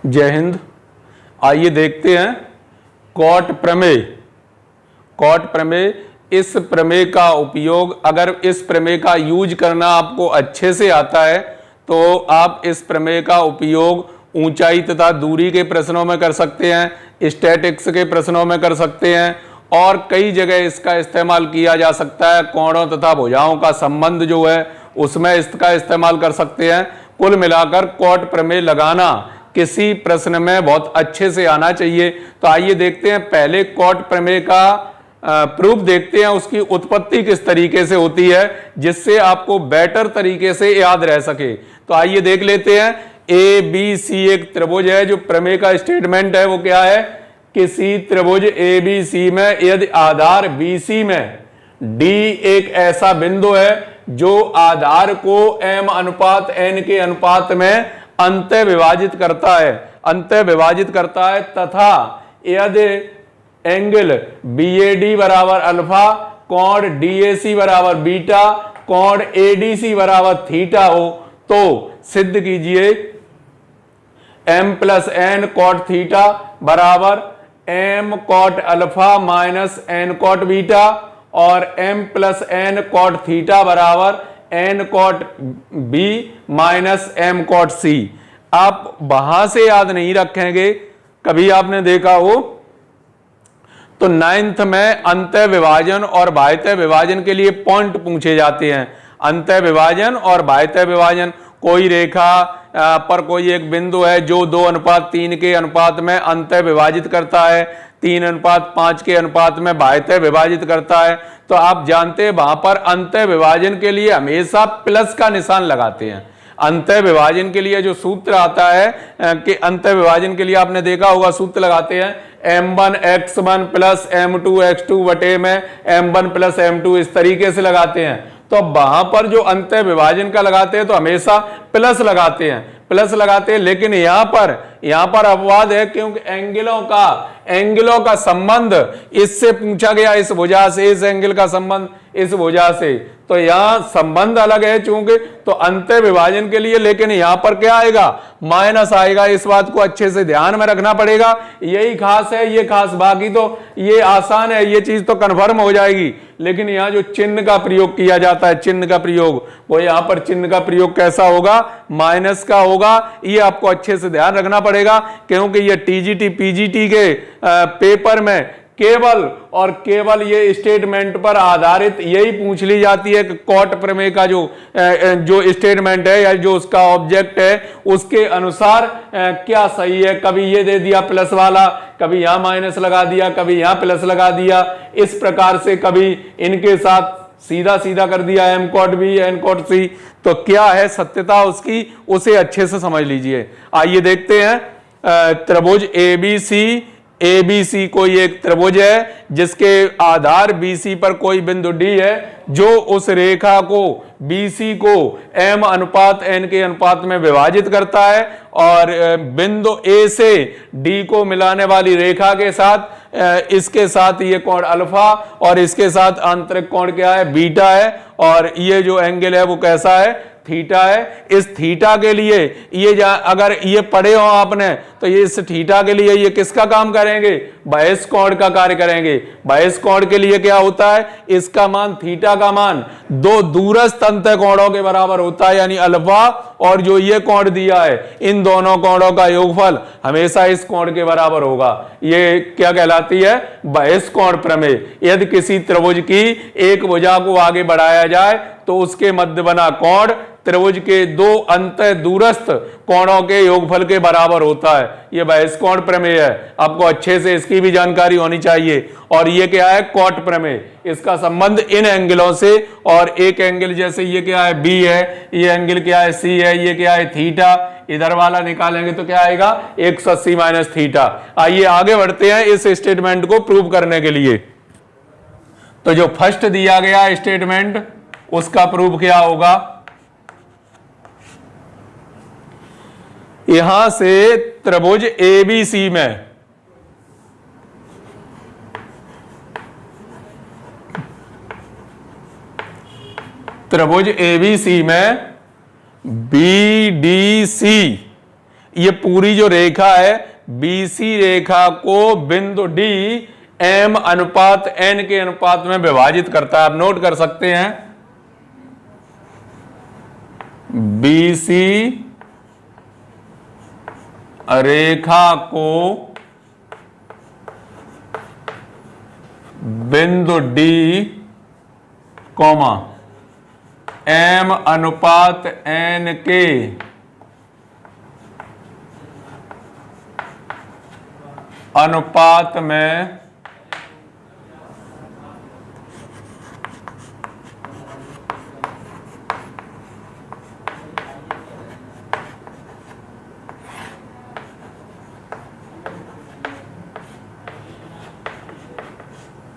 जय हिंद। आइए देखते हैं कॉट प्रमेय। कॉट प्रमेय, इस प्रमेय का उपयोग, अगर इस प्रमेय का यूज करना आपको अच्छे से आता है तो आप इस प्रमेय का उपयोग ऊंचाई तथा दूरी के प्रश्नों में कर सकते हैं, स्टैटिक्स के प्रश्नों में कर सकते हैं और कई जगह इसका इस्तेमाल किया जा सकता है। कोणों तथा भुजाओं का संबंध जो है उसमें इसका इस्तेमाल कर सकते हैं। कुल मिलाकर कॉट प्रमेय लगाना किसी प्रश्न में बहुत अच्छे से आना चाहिए। तो आइए देखते हैं, पहले कॉट प्रमेय का प्रूफ देखते हैं, उसकी उत्पत्ति किस तरीके से होती है जिससे आपको बेटर तरीके से याद रह सके। तो आइए देख लेते हैं। ए बी सी एक त्रिभुज है। जो प्रमेय का स्टेटमेंट है वो क्या है? किसी त्रिभुज ए बी सी में यदि आधार बी सी में डी एक ऐसा बिंदु है जो आधार को m अनुपात n के अनुपात में अंतः विभाजित करता है तथा यदि एंगल BAD बराबर अल्फा, कोण DAC बराबर बीटा, कोण ADC बराबर थीटा हो तो सिद्ध कीजिए m plus n cot theta बराबर m cot alpha minus n cot beta और m plus n cot theta बराबर n cot b minus m cot c। आप वहां से याद नहीं रखेंगे, कभी आपने देखा हो तो 9th में अंतः विभाजन और बाह्यतः विभाजन के लिए पॉइंट पूछे जाते हैं। अंतः विभाजन और बाह्यतः विभाजन, कोई रेखा पर कोई एक बिंदु है जो 2:3 के अनुपात में अंतः विभाजित करता है, 3:5 के अनुपात में बाह्यतः विभाजित करता है। तो आप जानते हैं वहां पर अंतः विभाजन के लिए हमेशा प्लस का निशान लगाते हैं। अंतः विभाजन के लिए जो सूत्र आता है कि अंतः विभाजन के लिए आपने देखा होगा, सूत्र लगाते हैं m1 x1 plus m2 x2 बटे में m1 प्लस m2, इस तरीके से लगाते हैं। तो वहां पर जो अंतः विभाजन का लगाते हैं तो हमेशा प्लस लगाते हैं, लेकिन यहां पर अपवाद है क्योंकि एंगलों का संबंध इससे पूछा गया, इस भुजा से, इस एंगल का संबंध इस भुजा से, तो यहां संबंध अलग है चूंकि, तो अंतः विभाजन के लिए, लेकिन यहां पर क्या आएगा? माइनस आएगा। इस बात को अच्छे से ध्यान में रखना पड़ेगा। यही खास है, ये खास, बाकी तो ये आसान है, ये चीज तो कन्फर्म हो जाएगी। लेकिन यहां जो चिन्ह का प्रयोग किया जाता है, चिन्ह का प्रयोग, वो यहां पर चिन्ह का प्रयोग कैसा होगा? माइनस का होगा। ये आपको अच्छे से ध्यान रखना पड़ेगा क्योंकि ये टीजीटी पीजीटी के पेपर में केवल और केवल ये स्टेटमेंट पर आधारित यही पूछ ली जाती है कि कॉट प्रमेय का जो स्टेटमेंट है या जो उसका ऑब्जेक्ट है उसके अनुसार क्या सही है। कभी ये दे दिया प्लस वाला, कभी यहां माइनस लगा दिया, कभी यहां प्लस लगा दिया, इस प्रकार से कभी इनके साथ सीधा सीधा कर दिया m cot b n cot c। तो क्या है सत्यता उसकी, उसे अच्छे से समझ लीजिए। आइए देखते हैं, त्रिभुज ABC कोई एक त्रिभुज है जिसके आधार BC पर कोई बिंदु D है जो उस रेखा को BC को m अनुपात n के अनुपात में विभाजित करता है और बिंदु A से D को मिलाने वाली रेखा के साथ इसके साथ ये कोण अल्फा और इसके साथ आंतरिक कोण क्या है? बीटा है और ये जो एंगल है वो कैसा है? थीटा है। इस थीटा के लिए ये अगर ये पढ़े हो आपने तो ये इस थीटा के लिए ये किसका काम करेंगे? बाह्य कोण का कार्य करेंगे। बाह्य कोण के लिए क्या होता है? इसका मान, थीटा का मान दो दूरस्थ अंतः कोणों के बराबर होता है, यानी अल्फा और जो ये कोण दिया है, इन दोनों कोणों का योगफल हमेशा इस कोण के बराबर होगा। ये क्या कहलाती है? बाह्य कोण प्रमेय। यदि किसी त्रिभुज की एक भुजा को आगे बढ़ाया जाए तो उसके मध्य बना कोण त्रिभुज के दो अंतः दूरस्थ कोणों के योगफल के बराबर होता है। यह बाह्य कोण प्रमेय है। आपको अच्छे से इसकी भी जानकारी होनी चाहिए। और ये क्या है? कॉट प्रमेय। इसका संबंध इन एंगलों से, और एक एंगल जैसे ये क्या है? B है, ये एंगल क्या है? C है, ये क्या है? थीटा। इधर वाला निकालेंगे तो क्या आएगा? 180 माइनस थीटा। आइए आगे बढ़ते हैं इस स्टेटमेंट को प्रूव करने के लिए। तो जो फर्स्ट दिया गया स्टेटमेंट उसका प्रूफ क्या होगा? यहां से त्रिभुज ABC में BDC ये पूरी जो रेखा है बीसी रेखा को बिंदु डी एम अनुपात एन के अनुपात में विभाजित करता है। आप नोट कर सकते हैं, बीसी रेखा को बिंदु डी कॉमा एम अनुपात एन के अनुपात में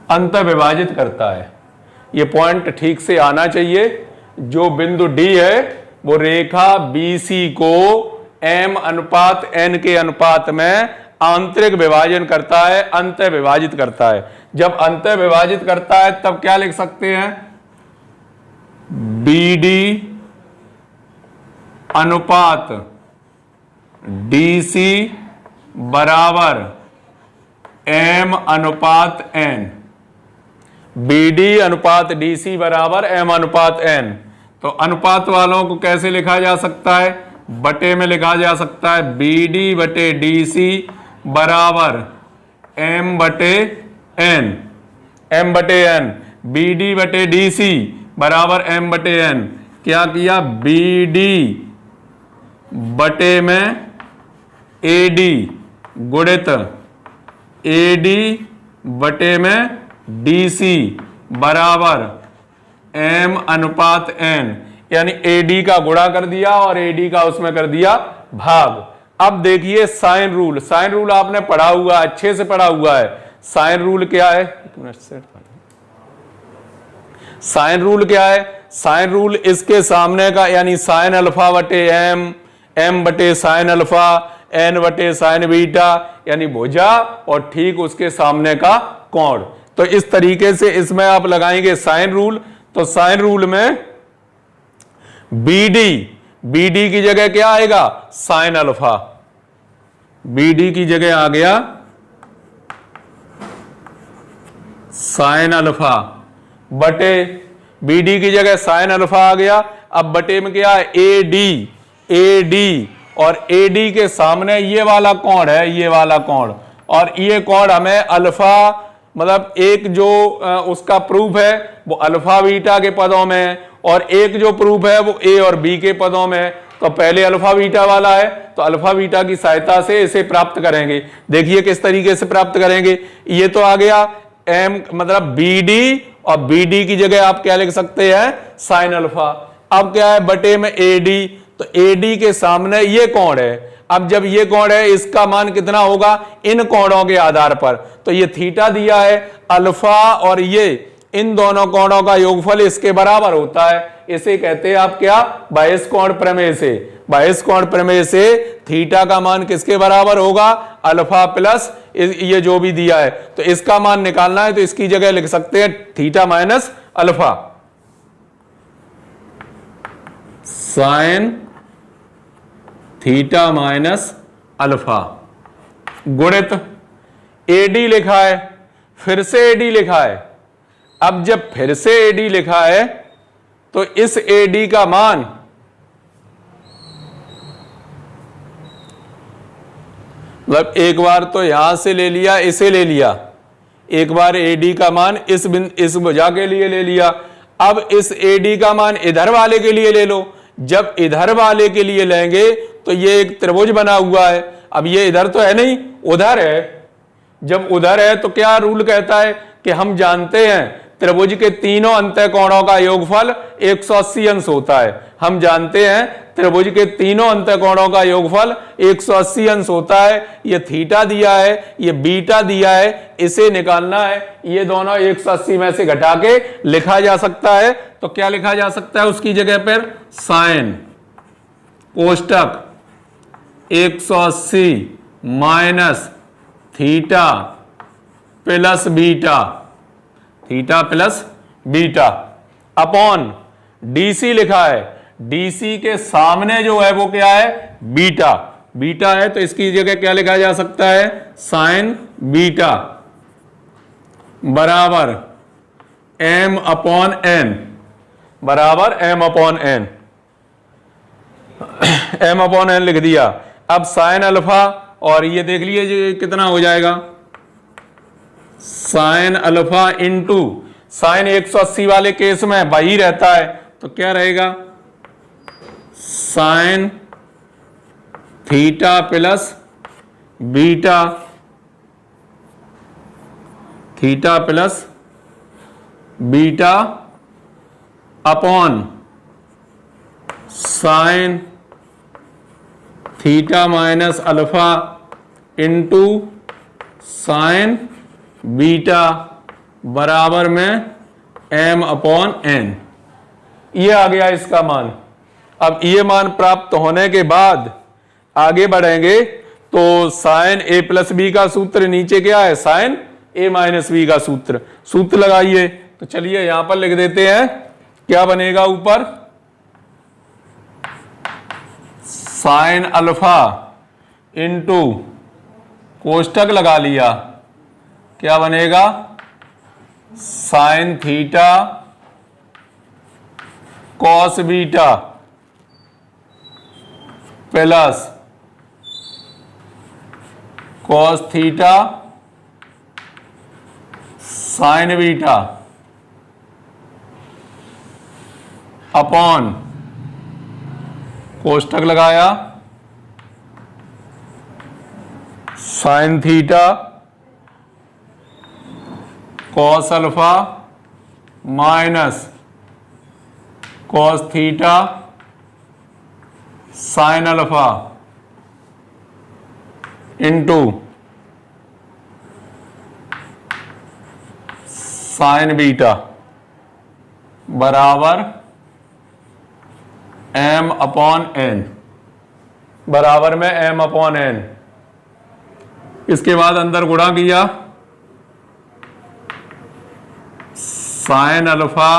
अंतर विभाजित करता है। ये पॉइंट ठीक से आना चाहिए। जो बिंदु डी है वो रेखा बीसी को एम अनुपात एन के अनुपात में आंतरिक विभाजन करता है, अंतर विभाजित करता है। जब अंतर विभाजित करता है तब क्या लिख सकते हैं, बीडी अनुपात डीसी बराबर एम अनुपात एन। बीडी अनुपात डीसी बराबर एम अनुपात एन। तो अनुपात वालों को कैसे लिखा जा सकता है, बटे में लिखा जा सकता है, बीडी बटे डीसी बराबर एम बटे एन। एम बटे एन, बीडी बटे डीसी बराबर एम बटे एन। क्या किया, बीडी बटे में एडी गुणित एडी बटे में डीसी बराबर एम अनुपात एन। यानी एडी का गुणा कर दिया और एडी का उसमें कर दिया भाग। अब देखिए साइन रूल, साइन रूल आपने पढ़ा हुआ, अच्छे से पढ़ा हुआ है। साइन रूल क्या है, साइन रूल क्या है, साइन रूल इसके सामने का यानी साइन अल्फा बटे एम, एम बटे साइन अल्फा, एन बटे साइन बीटा यानी भुजा और ठीक उसके सामने का कोण। तो इस तरीके से इसमें आप लगाएंगे साइन रूल। तो साइन रूल में बीडी, बीडी की जगह क्या आएगा, साइन अल्फा। बीडी की जगह आ गया साइन अल्फा बटे, बीडी की जगह साइन अल्फा आ गया। अब बटे में क्या है, एडी, एडी और एडी के सामने ये वाला कोण है, ये वाला कोण, और ये कोण हमें अल्फा मतलब एक जो उसका प्रूफ है वो अल्फा बीटा के पदों में, और एक जो प्रूफ है वो ए और बी के पदों में। तो पहले अल्फा बीटा वाला है तो अल्फा बीटा की सहायता से इसे प्राप्त करेंगे। देखिए किस तरीके से प्राप्त करेंगे। ये तो आ गया एम मतलब बीडी, और बीडी की जगह आप क्या लिख सकते हैं, साइन अल्फा। अब क्या है, बटे में एडी, तो एडी के सामने ये कोण है। अब जब ये कोण है इसका मान कितना होगा, इन कोणों के आधार पर। तो ये थीटा दिया है, अल्फा और ये इन दोनों कोणों का योगफल इसके बराबर होता है। इसे कहते हैं आप क्या, बायस कोण प्रमेय से। बायस कोण प्रमेय से थीटा का मान किसके बराबर होगा, अल्फा प्लस ये जो भी दिया है। तो इसका मान निकालना है तो इसकी जगह लिख सकते हैं theta minus alpha, sign theta minus alpha गुणित एडी लिखा है, फिर से एडी लिखा है। अब जब फिर से एडी लिखा है तो इस एडी का मान मतलब एक बार तो यहां से ले लिया, इसे ले लिया, एक बार एडी का मान इस भुजा के लिए ले लिया। अब इस एडी का मान इधर वाले के लिए ले लो। जब इधर वाले के लिए लेंगे तो ये एक त्रिभुज बना हुआ है। अब ये इधर तो है नहीं, उधर है। जब उधर है तो क्या रूल कहता है कि हम जानते हैं त्रिभुज के तीनों अंतःकोणों का योगफल 180 अंश होता है। हम जानते हैं त्रिभुज के तीनों अंतःकोणों का योगफल 180 अंश होता है। ये थीटा दिया है, ये बीटा दिया है, इसे निकालना है। ये दोनों 180 में से घटा के लिखा जा सकता है। तो क्या लिखा जा सकता है उसकी जगह पर, साइन कोष्टक 180 minus theta plus beta, theta plus beta upon DC लिखा है। डीसी के सामने जो है वो क्या है, बीटा। बीटा है तो इसकी जगह क्या लिखा जा सकता है, साइन बीटा बराबर m अपॉन n, बराबर m upon n, m upon n लिख दिया। अब साइन अल्फा, और ये देख लीजिए कितना हो जाएगा, साइन अल्फा इंटू साइन 180 वाले केस में वही रहता है तो क्या रहेगा, sign theta plus beta, theta plus beta upon sine theta minus alpha into sine beta बराबर में m अपॉन n। ये आ गया इसका मान। अब ये मान प्राप्त होने के बाद आगे बढ़ेंगे तो साइन a प्लस बी का सूत्र नीचे क्या है, साइन a माइनस बी का सूत्र, सूत्र लगाइए। तो चलिए यहां पर लिख देते हैं, क्या बनेगा ऊपर, साइन अल्फा इंटू कोष्टक लगा लिया, क्या बनेगा, sine theta cos beta plus cos theta sine beta upon कोष्टक लगाया sine theta cos alpha minus cos theta sine alpha into sine beta बराबर m अपॉन n, बराबर में m अपॉन n। इसके बाद अंदर गुणा किया, sine alpha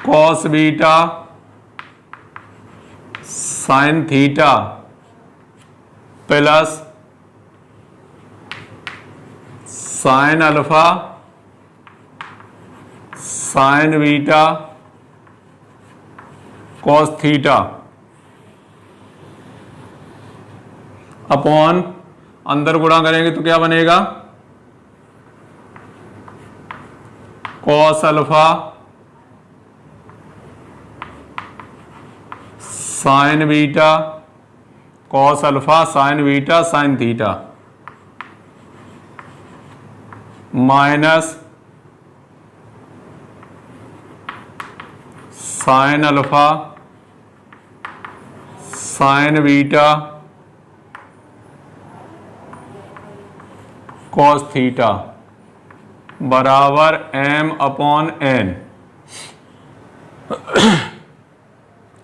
cos beta sine theta plus sign alpha sine beta cos theta upon, अंदर गुणा करेंगे तो क्या बनेगा, cos alpha sine beta cos alpha sine beta sine theta minus sine alpha sine beta cos theta बराबर m upon n,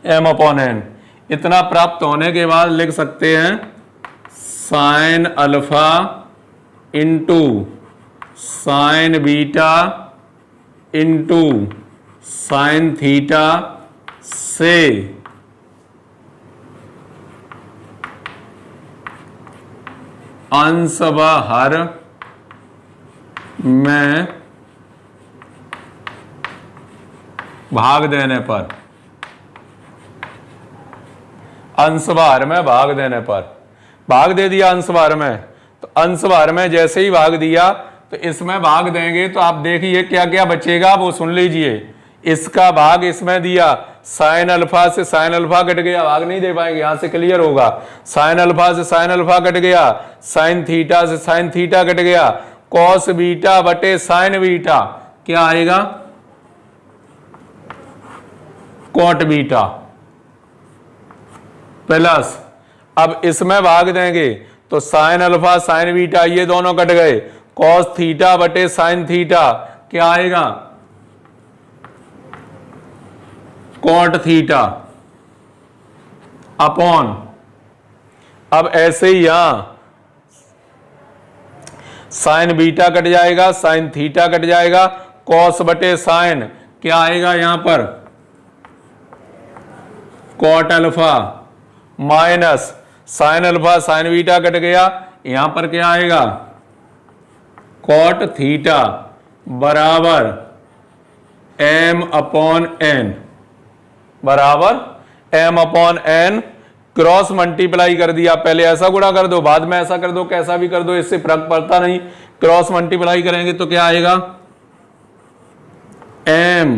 m upon n। इतना प्राप्त होने के बाद लिख सकते हैं sign alpha into sine beta into sine theta से अंश व हर में भाग देने पर, अंश व हर में भाग देने पर, भाग दे दिया अंश व हर में, तो अंश व हर में जैसे ही भाग दिया तो इसमें भाग देंगे तो आप देखिए क्या क्या बचेगा वो सुन लीजिए। इसका भाग इसमें दिया, साइन अल्फा से साइन अल्फा कट गया, भाग नहीं दे पाएंगे, यहां से क्लियर होगा। साइन अल्फा से साइन अल्फा कट गया, साइन थीटा से साइन थीटा कट गया, कॉस बीटा बटे साइन बीटा क्या आएगा, कॉट बीटा प्लस, अब इसमें भाग देंगे तो साइन अल्फा साइन बीटा ये दोनों कट गए, कॉस थीटा बटे साइन थीटा क्या आएगा, कॉट थीटा अपॉन, अब ऐसे ही यहां साइन बीटा कट जाएगा साइन थीटा कट जाएगा, कॉस बटे साइन क्या आएगा यहां पर, cot alpha minus sine alpha, sine beta cut गया, यहां पर क्या आएगा कॉट थीटा बराबर m अपॉन n, बराबर m upon n, cross multiply कर दिया, पहले ऐसा गुणा कर दो बाद में ऐसा कर दो, कैसा भी कर दो इससे फर्क पड़ता नहीं, क्रॉस मल्टीप्लाई करेंगे तो क्या आएगा m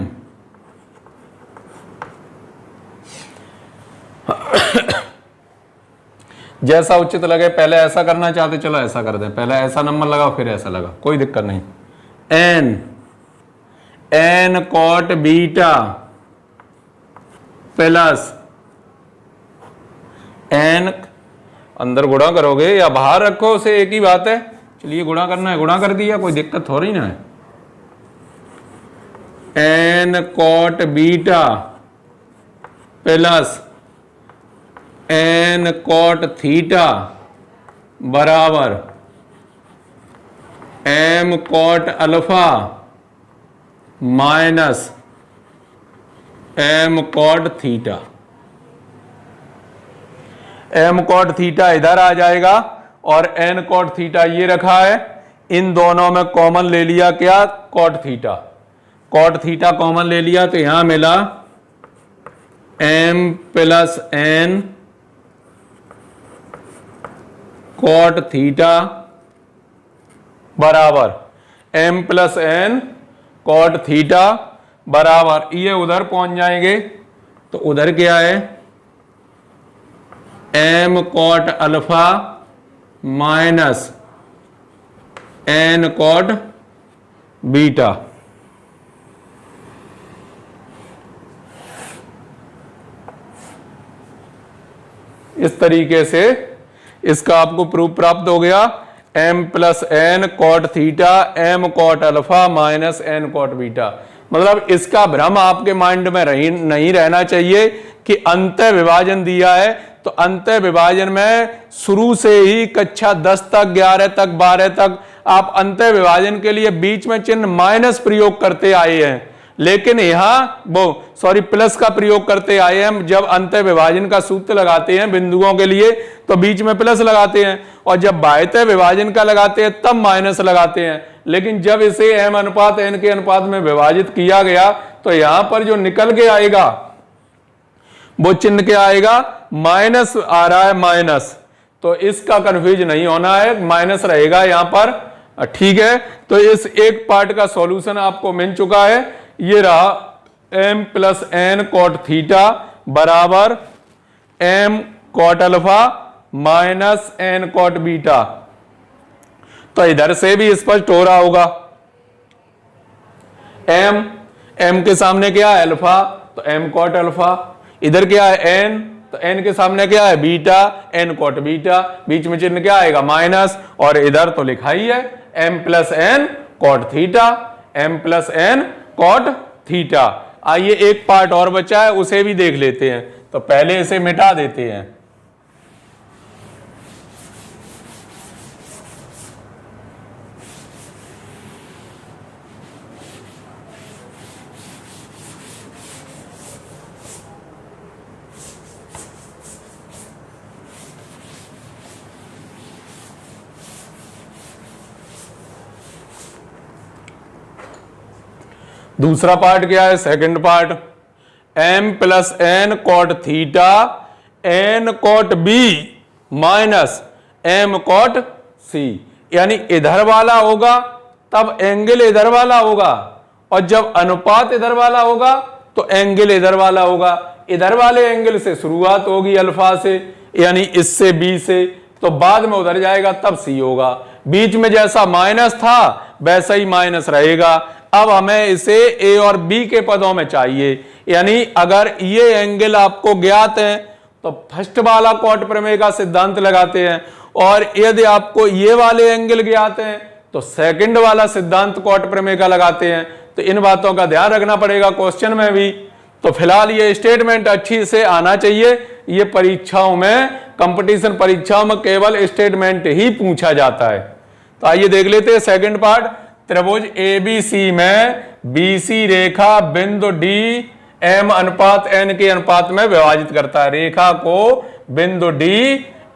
जैसा उचित लगे, पहले ऐसा करना चाहते चलो ऐसा कर दें, पहले ऐसा नंबर लगाओ फिर ऐसा लगा, कोई दिक्कत नहीं, n cot beta plus n, अंदर गुणा करोगे या बाहर रखो उसे एक ही बात है, चलिए गुणा करना है गुणा कर दिया, कोई दिक्कत हो रही ना है, n cot beta plus n cot theta बराबर m cot alpha minus m cot theta, m cot theta इधर आ जाएगा और n कॉट थीटा ये रखा है, इन दोनों में कॉमन ले लिया क्या cot theta, cot theta common ले लिया तो यहां मिला m plus n cot theta बराबर m plus n cot theta बराबर, ये उधर पहुंच जाएंगे तो उधर क्या है m cot alpha minus n cot beta, इस तरीके से इसका आपको प्रूफ प्राप्त हो गया, m plus n cot theta m cot alpha minus n cot beta. मतलब इसका भ्रम आपके माइंड में नहीं रहना चाहिए कि अंतः विभाजन दिया है तो अंतः विभाजन में शुरू से ही कक्षा 10 तक 11 तक 12 तक आप अंतः विभाजन के लिए बीच में चिन्ह माइनस प्रयोग करते आए हैं, लेकिन यहां प्लस का प्रयोग करते आए हैं। जब अंतः विभाजन का सूत्र लगाते हैं बिंदुओं के लिए तो बीच में प्लस लगाते हैं, और जब बाह्यतः विभाजन का लगाते हैं तब माइनस लगाते हैं। लेकिन जब इसे m अनुपात n के अनुपात में विभाजित किया गया तो यहां पर जो निकल के आएगा वो चिन्ह क्या आएगा, माइनस आ रहा है माइनस, तो इसका कंफ्यूज नहीं होना है, माइनस रहेगा यहां पर, ठीक है। तो इस एक पार्ट का सॉल्यूशन आपको मिल चुका है, ये रहा m plus n cot theta बराबर m cot alpha minus n cot beta. तो इधर से भी स्पष्ट हो रहा होगा, m के सामने क्या है अल्फा तो m कॉट अल्फा, इधर क्या है n तो n के सामने क्या है बीटा n कॉट बीटा, बीच में चिन्ह क्या आएगा माइनस, और इधर तो लिखा ही है m plus n cot theta, m plus n cot theta. आइए एक पार्ट और बचा है उसे भी देख लेते हैं, तो पहले इसे मिटा देते हैं। दूसरा पार्ट क्या है, second part, m plus n cot theta n cot b minus m cot c, यानी इधर वाला होगा तब एंगल इधर वाला होगा, और जब अनुपात इधर वाला होगा तो एंगल इधर वाला होगा। इधर वाले एंगल से शुरुआत होगी अल्फा से, यानी इससे b से, तो बाद में उधर जाएगा तब c होगा। बीच में जैसा माइनस था वैसा ही माइनस रहेगा। अब हमें इसे a और b के पदों में चाहिए, यानी अगर ये एंगल आपको ज्ञात है तो फर्स्ट वाला कॉट प्रमेय का सिद्धांत लगाते हैं, और यदि आपको ये वाले एंगल ज्ञात हैं तो सेकंड वाला सिद्धांत कॉट प्रमेय का लगाते हैं। तो इन बातों का ध्यान रखना पड़ेगा क्वेश्चन में भी। तो फिलहाल ये स्टेटमेंट अच्छी से आना चाहिए, ये परीक्षाओं में कंपटीशन परीक्षाओं में केवल स्टेटमेंट ही पूछा जाता है। तो आइए देख लेते हैं सेकंड पार्ट। त्रिभुज ABC में BC रेखा बिंदु D m अनुपात n के अनुपात में विभाजित करता है। रेखा को बिंदु D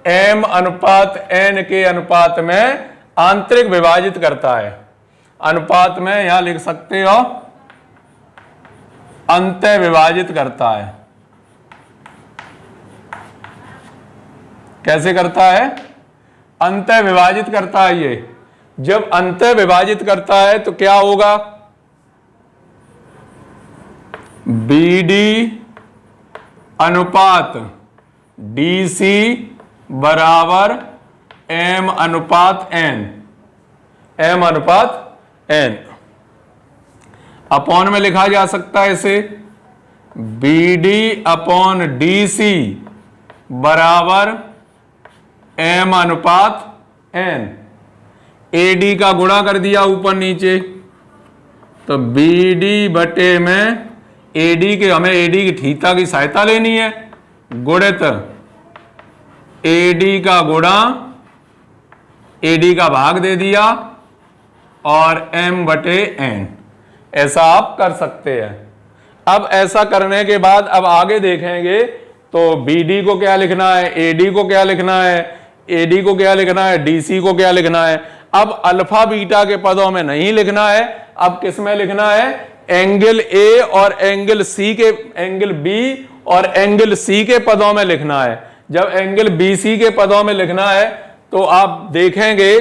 m अनुपात n के अनुपात में आंतरिक विभाजित करता है। अनुपात में यहां लिख सकते हो अंतः विभाजित करता है। कैसे करता है? अंतः विभाजित करता है। ये जब अंतः विभाजित करता है तो क्या होगा? BD अनुपात DC बराबर M अनुपात N, M अनुपात N। अपॉन में लिखा जा सकता है इसे BD अपॉन DC बराबर M अनुपात N। AD का गुणा कर दिया ऊपर नीचे, तो BD बटे में AD के, हमें AD की थीटा की सहायता लेनी है, गुणित AD का गुणा AD का भाग दे दिया और M बटे N। ऐसा आप कर सकते हैं। अब ऐसा करने के बाद अब आगे देखेंगे तो BD को क्या लिखना है, AD को क्या लिखना है, AD को क्या लिखना है, DC को क्या लिखना है। अब अल्फा बीटा के पदों में नहीं लिखना है, अब किस में लिखना है? एंगल A और एंगल C के, एंगल B और एंगल C के पदों में लिखना है। जब एंगल BC के पदों में लिखना है तो आप देखेंगे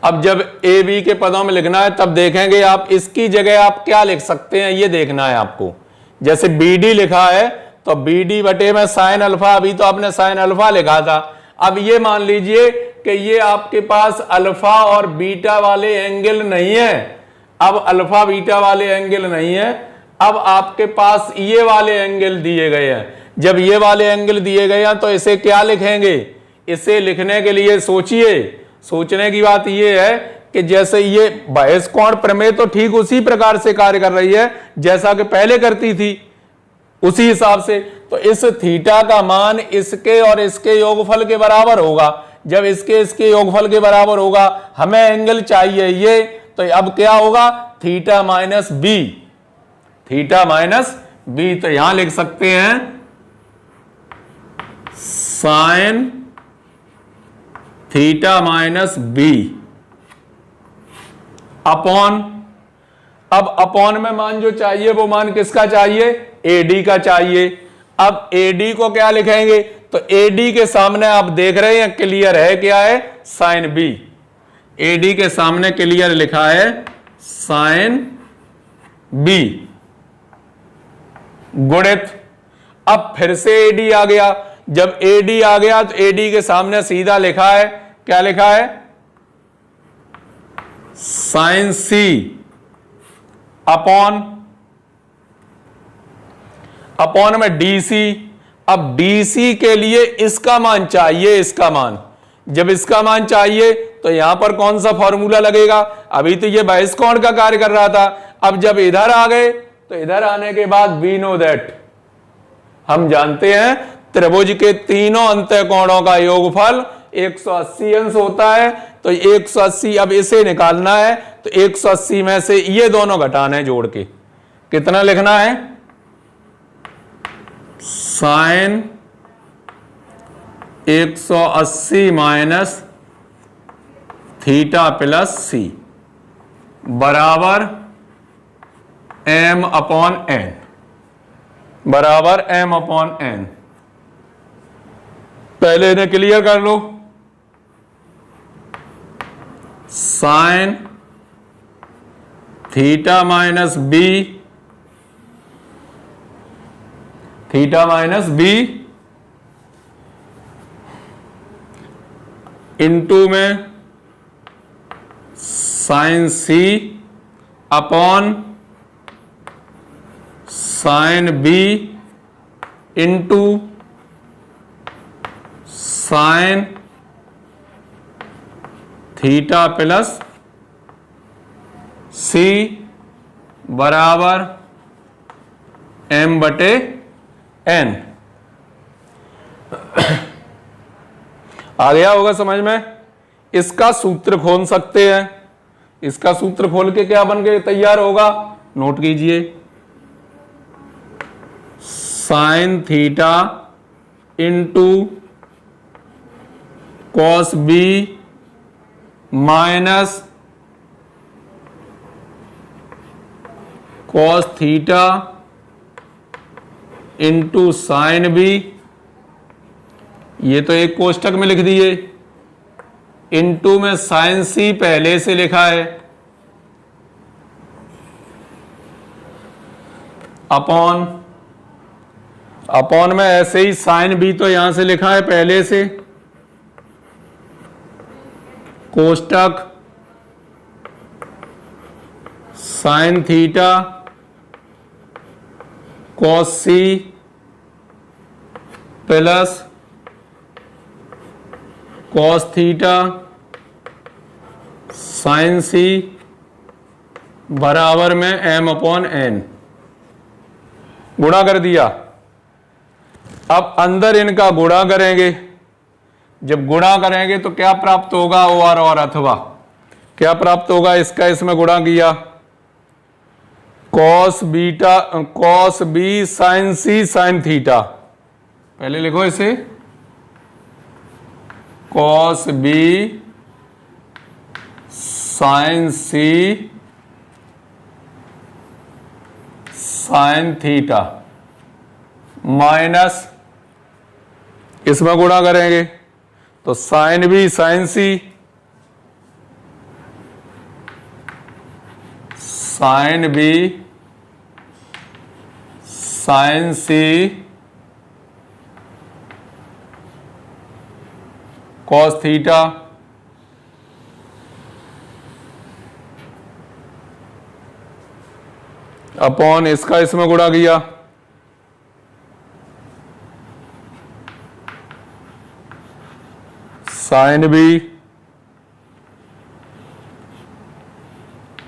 अब जब AB के पदों में लिखना है तब देखेंगे आप इसकी जगह आप क्या लिख सकते हैं, ये देखना है आपको। जैसे BD लिखा है तो BD बटे में साइन अल्फा, अभी तो आपने साइन अल्फा लिखा था। अब ये मान लीजिए कि ये आपके पास अल्फा और बीटा वाले एंगल नहीं है। अब अल्फा बीटा वाले एंगल नहीं है, अब आपके पास ये वाले एंगल दिए गए हैं। जब ये वाले एंगल दिए गए हैं तो इसे क्या लिखेंगे? इसे लिखने के लिए सोचिए, सोचने की बात यह है कि जैसे ये बहस कोण प्रमेय तो ठीक उसी प्रकार से कार्य कर रही है जैसा कि पहले करती थी, उसी हिसाब से। तो इस थीटा का मान इसके और इसके योगफल के बराबर होगा। जब इसके इसके योगफल के बराबर होगा, हमें एंगल चाहिए ये, तो अब क्या होगा? Theta minus B, theta minus B. तो यहां लिख सकते हैं sine theta minus B upon, अब अपॉन में मान जो चाहिए वो मान किसका चाहिए? AD का चाहिए। अब AD को क्या लिखेंगे? तो AD के सामने आप देख रहे हैं क्लियर है, क्या है? Sign B। AD के सामने क्लियर लिखा है साइन B गुणित, अब फिर से AD आ गया। जब AD आ गया तो AD के सामने सीधा लिखा है, क्या लिखा है? साइन C अपॉन, अपॉन में DC। अब DC के लिए इसका मान चाहिए, इसका मान। जब इसका मान चाहिए तो यहां पर कौन सा फॉर्मूला लगेगा? अभी तो ये बहस कोण का कार्य कर रहा था, अब जब इधर आ गए तो इधर आने के बाद वी नो दैट, हम जानते हैं त्रिभुज के तीनों अंतः कोणों का योगफल 180 अंश होता है। तो 180, अब इसे निकालना है तो 180 में से ये दोनों घटाने जोड़ के कितना लिखना है? Sine 180 minus theta plus C बराबर M अपॉन N, बराबर M अपॉन N। पहले इन्हें क्लियर कर लो। Sine theta minus B, theta minus B into में sine C upon sine B into sine theta plus C बराबर M बटे N। आ गया होगा समझ में? इसका सूत्र खोल सकते हैं। इसका सूत्र खोल के क्या बन के तैयार होगा, नोट कीजिए, sine theta into cos B minus cos theta into sine B, ये तो एक कोष्टक में लिख दिए, इंटू में साइन सी पहले से लिखा है, अपॉन में ऐसे ही साइन बी तो यहां से लिखा है पहले से, कोष्टक sine theta cos C plus cos theta sine C बराबर में m अपॉन n, गुणा कर दिया। अब अंदर इनका गुणा करेंगे, जब गुणा करेंगे तो क्या प्राप्त होगा, और अथवा क्या प्राप्त होगा, इसका इसमें गुणा किया, cos B sine C sine theta, पहले लिखो इसे, cos B sine C sine theta minus, इसमें गुणा करेंगे तो sine B sine C sine B sine C cos theta upon इसका इसमें गुणा किया, sine B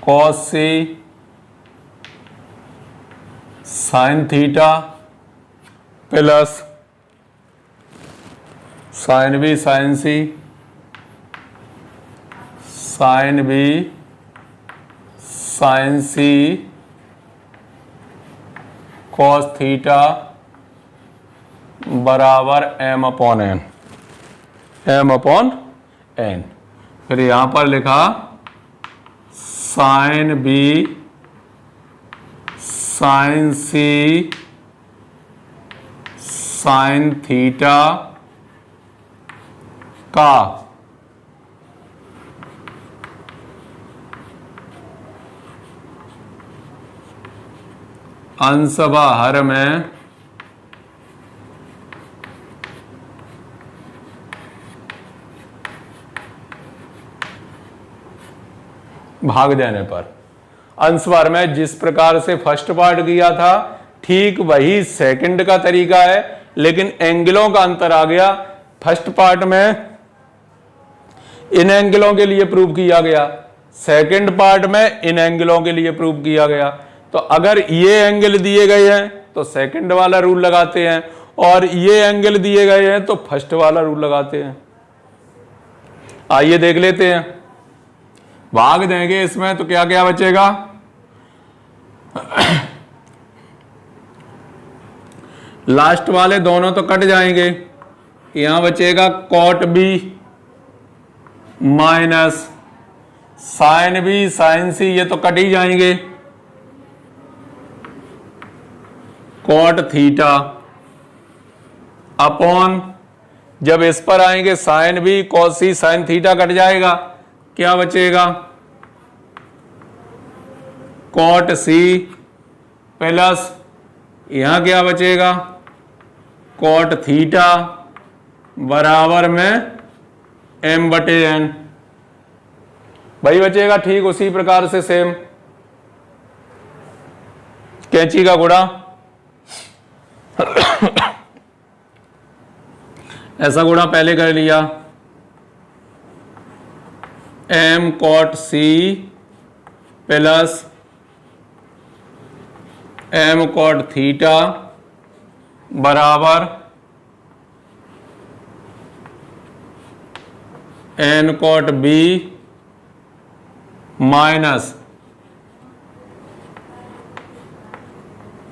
cos C sine theta plus sine B sine C sine B sine C cos theta बराबर m upon n, m upon n। फिर यहां पर लिखा sine B sine C sine theta का अंशवा हर में भाग देने पर, अंशवार में जिस प्रकार से फर्स्ट पार्ट किया था ठीक वही सेकंड का तरीका है, लेकिन एंगलों का अंतर आ गया। फर्स्ट पार्ट में इन एंगलों के लिए प्रूव किया गया, सेकंड पार्ट में इन एंगलों के लिए प्रूव किया गया। तो अगर ये एंगल दिए गए हैं तो सेकंड वाला रूल लगाते हैं, और ये एंगल दिए गए हैं तो फर्स्ट वाला रूल लगाते हैं। आइए देख लेते हैं, भाग देंगे इसमें तो क्या क्या बचेगा। लास्ट वाले दोनों तो कट जाएंगे, यहां बचेगा cot B minus sine B sine C, ये तो कट ही जाएंगे, कॉट थीटा अपॉन, जब इस पर आएंगे sign B cos C sine theta cut जाएगा, क्या बचेगा कॉट सी प्लस यहां क्या बचेगा कॉट थीटा बराबर में m बटे n, भाई बचेगा ठीक उसी प्रकार से सेम कैंची का गुणा। ऐसा गुणा पहले कर लिया, m cot C plus m cot theta बराबर n cot B minus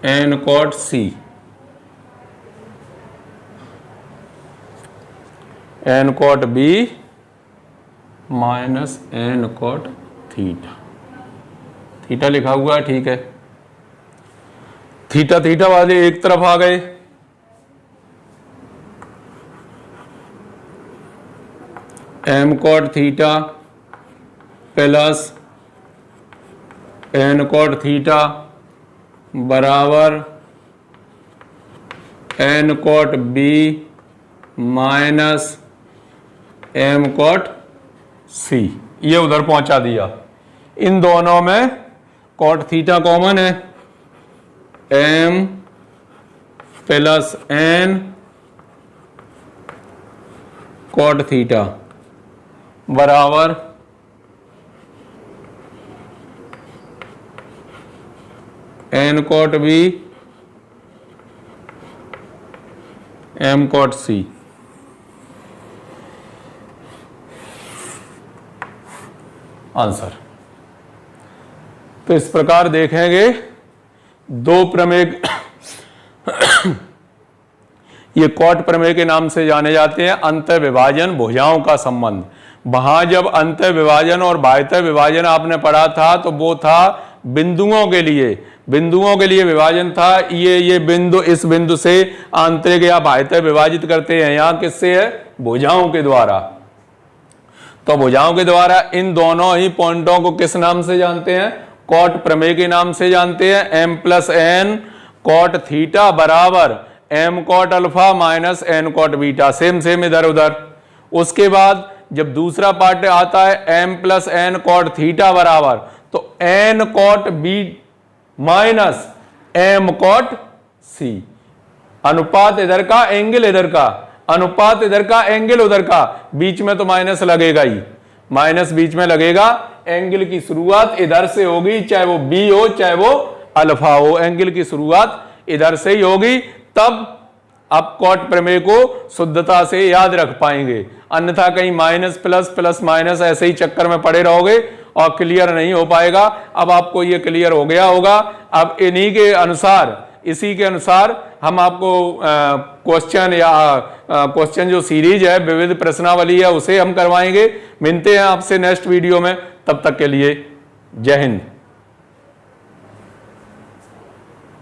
N cot C, N cot B minus N cot theta. Theta लिखा हुआ है, ठीक है। थीटा थीटा वाले एक तरफ आ गए, M cot theta plus N cot theta बराबर N cot B minus M cot C. ये उधर पहुंचा दिया। इन दोनों में कॉट थीटा कॉमन है, M plus N cot theta बराबर N cot B M cot C. Answer. तो इस प्रकार देखेंगे दो प्रमेय ये कॉट प्रमेय के नाम से जाने जाते हैं। अंतः विभाजन भुजाओं का संबंध। वहां जब अंतः विभाजन और बाह्यतः विभाजन आपने पढ़ा था तो वो था बिंदुओं के लिए, बिंदुओं के लिए विभाजन था। ये बिंदु इस बिंदु से आंतरिक या बाह्यतः विभाजित करते हैं। यहां किससे है? भुजाओं के द्वारा। तो भुजाओं के द्वारा इन दोनों ही पॉइंटों को किस नाम से जानते हैं? कॉट प्रमेय के नाम से जानते हैं। M plus N cot theta बराबर M cot alpha minus N cot beta. Same same इधर उधर। उसके बाद जब दूसरा पार्ट आता है M plus N cot theta बराबर तो N cot B minus M cot C. अनुपात इधर का, एंगल इधर का, अनुपात इधर का, एंगल उधर का, बीच में तो माइनस लगेगा ही, माइनस बीच में लगेगा। एंगल की शुरुआत इधर से होगी, चाहे वो बी हो चाहे वो अल्फा हो, एंगल की शुरुआत इधर से ही होगी। तब आप कॉट प्रमेय को शुद्धता से याद रख पाएंगे, अन्यथा कहीं माइनस प्लस प्लस माइनस ऐसे ही चक्कर में पड़े रहोगे और क्लियर नहीं हो पाएगा। अब आपको ये क्लियर हो गया होगा। अब इन्हीं के अनुसार, इसी के अनुसार हम आपको क्वेश्चन या क्वेश्चन जो सीरीज है विविध प्रश्नावली है उसे हम करवाएंगे। मिलते हैं आपसे नेक्स्ट वीडियो में, तब तक के लिए जय हिंद।